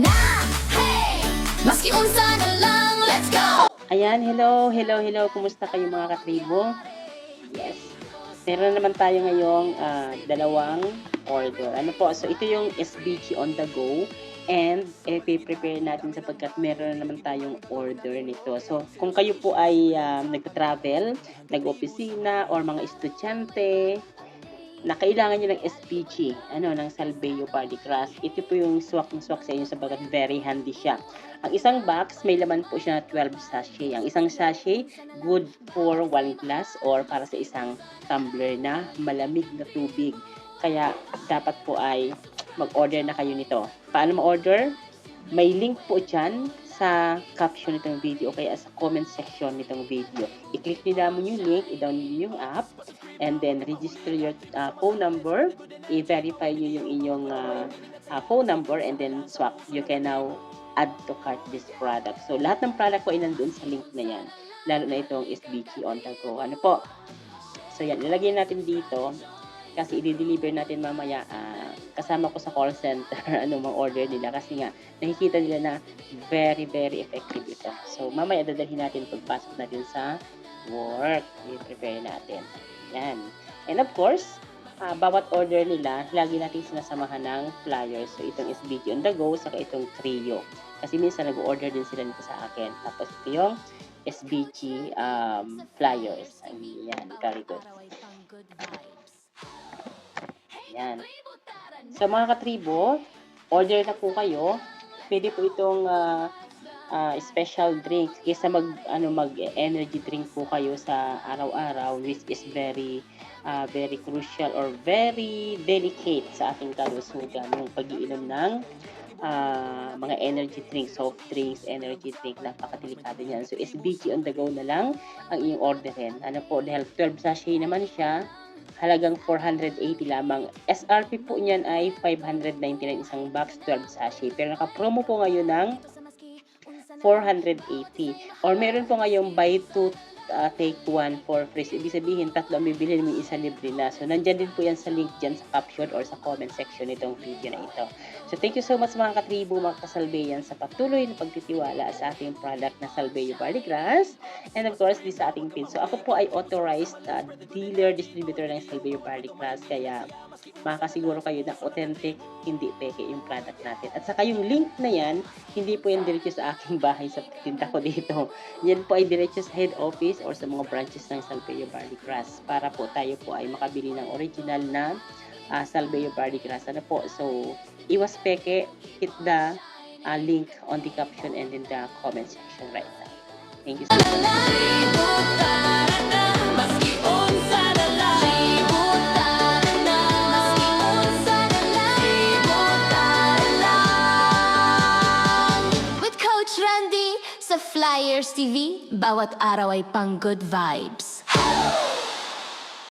na. Hey! Maski unsa na lang, let's go! Ayan, hello, hello, hello. Kumusta kayo mga katribo? Yes. Meron naman tayo ngayong dalawang order. Ano po? So, ito yung SBG on the go. And, prepare natin sapagkat meron na naman tayong order nito. So, kung kayo po ay nagpa-travel, nag-opisina, or mga estudyante, na kailangan nyo ng SPG, ng Salveyo Body Crush. Ito po yung swak na swak sa inyo sabagat very handy siya. Ang isang box, may laman po siya na 12 sachet. Ang isang sachet, good for 1 glass or para sa isang tumbler na malamig na tubig. Kaya dapat po ay mag-order na kayo nito. Paano ma-order? May link po dyan sa caption nitong video o kaya sa comment section nitong video. I-click nyo lamang yung link, i-download nyo yung app, and then register your phone number, i-verify nyo yung inyong phone number, and then swap. You can now add to cart this product. So, lahat ng product ko ay nandun sa link na yan, lalo na itong SBG on the go. Ano po? So, yan, nilagay natin dito kasi i-deliver natin mamaya kasama ko sa call center mga order nila kasi nga nakikita nila na very very effective ito. So mamaya dadalhin natin pagpasok natin sa work. I-prepare natin. Yan. And of course, bawat order nila, lagi natin sinasamahan ng flyers. So itong SBG on the go, saka itong trio. Kasi minsan nag-order din sila nito sa akin. Tapos ito yung SBG flyers. Yan, very good. Yan. So mga katribo, order na po kayo. Pwede po itong special drink kaysa mag-energy drink po kayo sa araw-araw, which is very crucial or very delicate sa ating kalusugan, yung pag-iinom ng mga energy drinks, soft drinks, energy drink, napakadelikado niyan. So SBG on the go na lang ang iyong orderin. Ano po, dahil 12 sachet naman siya, halagang 480 lamang. SRP po niyan ay 599 isang box, 12 sachet. Pero naka-promo po ngayon ng 480. Or meron po ngayong buy 2 take 1 for free. Ibig sabihin, tatlo ang bibilhin mo, isa libre na. So, nandyan din po yan sa link dyan sa caption or sa comment section nitong video na ito. So, thank you so much mga katribo, mga kasalbeyan sa patuloy na pagtitiwala sa ating product na Salveyo Body Crush. And of course, di sa ating pin. So, ako po ay authorized dealer, distributor ng Salveyo Body Crush. Kaya, makakasiguro kayo na authentic, hindi peke yung product natin. At saka yung link na yan, hindi po yan diretso sa aking bahay sa tinda ko dito. Yan po ay diretso sa head office or sa mga branches ng Salveyo Body Crush para po tayo po ay makabili ng original na Salveyo Body Crush. Ano po? So, iwas peke, hit the link on the caption and in the comment section right now. Thank you so much. Randy sa Flyers TV, bawat araw ay pang good vibes.